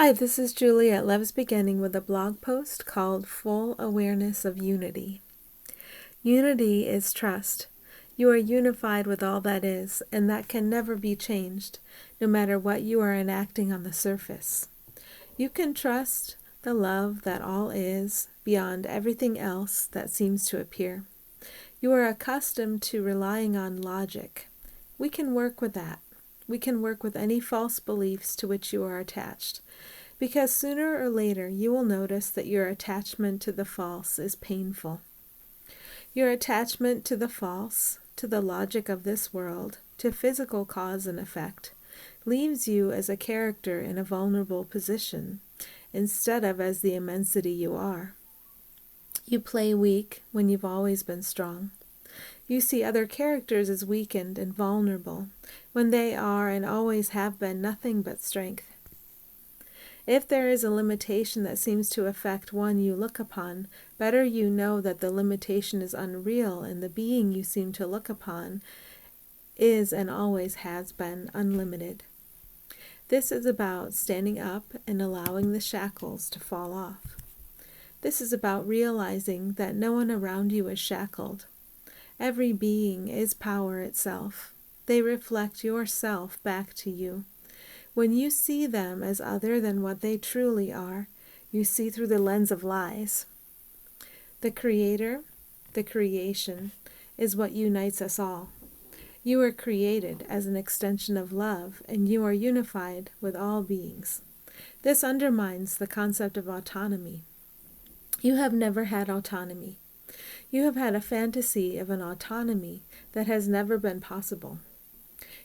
Hi, this is Julie at Love's Beginning with a blog post called Full Awareness of Unity. Unity is trust. You are unified with all that is, and that can never be changed, no matter what you are enacting on the surface. You can trust the love that all is beyond everything else that seems to appear. You are accustomed to relying on logic. We can work with that. We can work with any false beliefs to which you are attached, because sooner or later you will notice that your attachment to the false is painful. Your attachment to the false, to the logic of this world, to physical cause and effect, leaves you as a character in a vulnerable position, instead of as the immensity you are. You play weak when you've always been strong. You see other characters as weakened and vulnerable, when they are and always have been nothing but strength. If there is a limitation that seems to affect one you look upon, better you know that the limitation is unreal, and the being you seem to look upon is and always has been unlimited. This is about standing up and allowing the shackles to fall off. This is about realizing that no one around you is shackled. Every being is power itself. They reflect yourself back to you. When you see them as other than what they truly are, you see through the lens of lies. The Creator, the creation, is what unites us all. You are created as an extension of love, and you are unified with all beings. This undermines the concept of autonomy. You have never had autonomy. You have had a fantasy of an autonomy that has never been possible.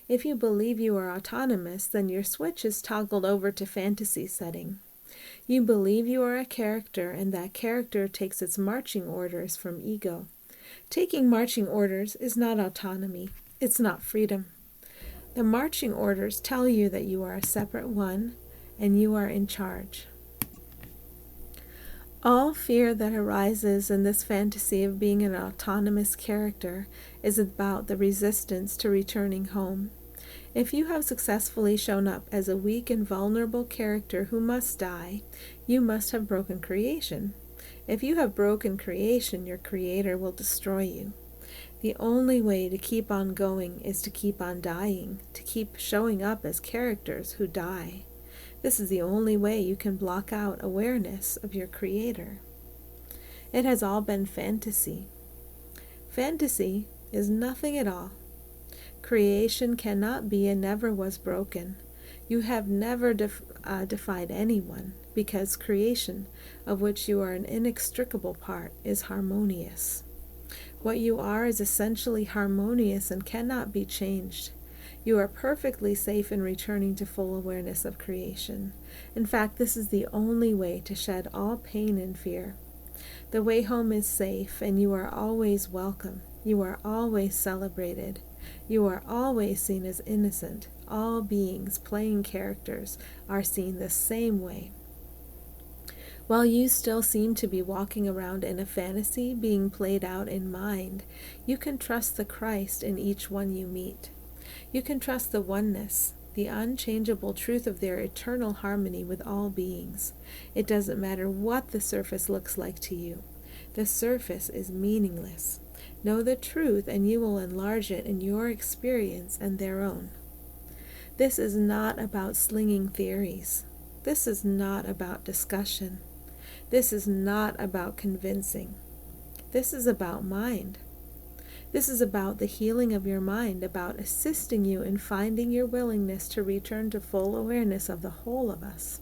If you believe you are autonomous, then your switch is toggled over to fantasy setting. You believe you are a character, and that character takes its marching orders from ego. Taking marching orders is not autonomy. It's not freedom. The marching orders tell you that you are a separate one, and you are in charge. All fear that arises in this fantasy of being an autonomous character is about the resistance to returning home. If you have successfully shown up as a weak and vulnerable character who must die, you must have broken creation. If you have broken creation, your Creator will destroy you. The only way to keep on going is to keep on dying, to keep showing up as characters who die. This is the only way you can block out awareness of your Creator. It has all been fantasy. Fantasy is nothing at all. Creation cannot be and never was broken. You have never defied anyone, because creation, of which you are an inextricable part, is harmonious. What you are is essentially harmonious and cannot be changed. You are perfectly safe in returning to full awareness of creation. In fact, this is the only way to shed all pain and fear. The way home is safe, and you are always welcome. You are always celebrated. You are always seen as innocent. All beings playing characters are seen the same way. While you still seem to be walking around in a fantasy being played out in mind, you can trust the Christ in each one you meet. You can trust the oneness, the unchangeable truth of their eternal harmony with all beings. It doesn't matter what the surface looks like to you. The surface is meaningless. Know the truth, and you will enlarge it in your experience and their own. This is not about slinging theories. This is not about discussion. This is not about convincing. This is about mind. This is about the healing of your mind, about assisting you in finding your willingness to return to full awareness of the whole of us.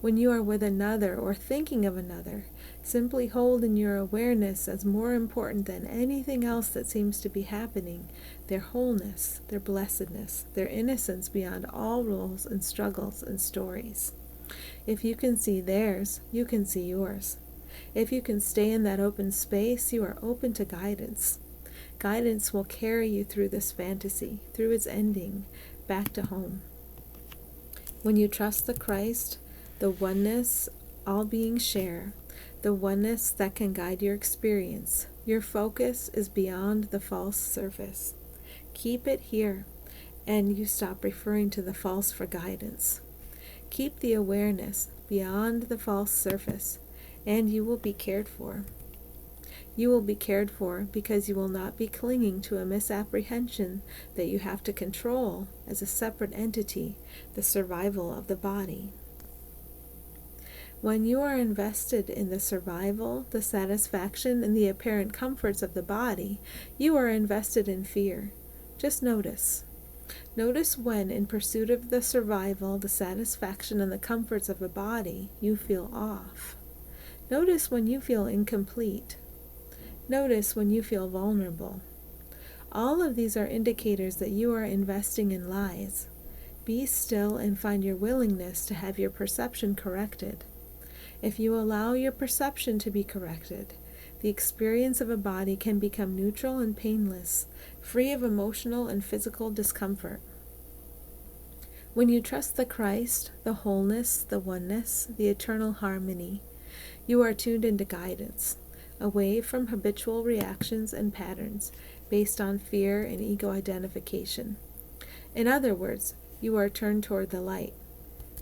When you are with another or thinking of another, simply hold in your awareness as more important than anything else that seems to be happening, their wholeness, their blessedness, their innocence beyond all rules and struggles and stories. If you can see theirs, you can see yours. If you can stay in that open space, you are open to guidance. Guidance will carry you through this fantasy, through its ending, back to home. When you trust the Christ, the oneness all beings share, the oneness that can guide your experience, your focus is beyond the false surface. Keep it here, and you stop referring to the false for guidance. Keep the awareness beyond the false surface, and you will be cared for. You will be cared for because you will not be clinging to a misapprehension that you have to control as a separate entity the survival of the body. When you are invested in the survival, the satisfaction, and the apparent comforts of the body, you are invested in fear. Just notice. Notice when, in pursuit of the survival, the satisfaction, and the comforts of a body, you feel off. Notice when you feel incomplete. Notice when you feel vulnerable. All of these are indicators that you are investing in lies. Be still and find your willingness to have your perception corrected. If you allow your perception to be corrected, the experience of a body can become neutral and painless, free of emotional and physical discomfort. When you trust the Christ, the wholeness, the oneness, the eternal harmony, you are tuned into guidance, away from habitual reactions and patterns based on fear and ego identification. In other words, you are turned toward the light.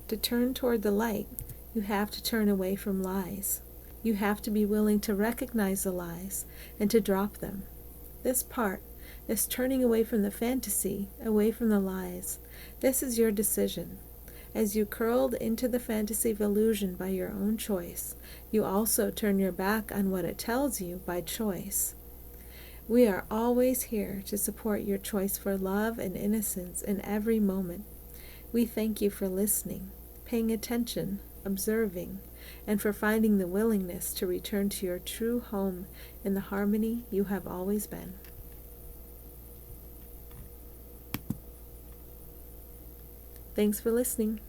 To turn toward the light, you have to turn away from lies. You have to be willing to recognize the lies and to drop them. This part, this turning away from the fantasy, away from the lies, this is your decision. As you curled into the fantasy of illusion by your own choice, you also turn your back on what it tells you by choice. We are always here to support your choice for love and innocence in every moment. We thank you for listening, paying attention, observing, and for finding the willingness to return to your true home in the harmony you have always been. Thanks for listening.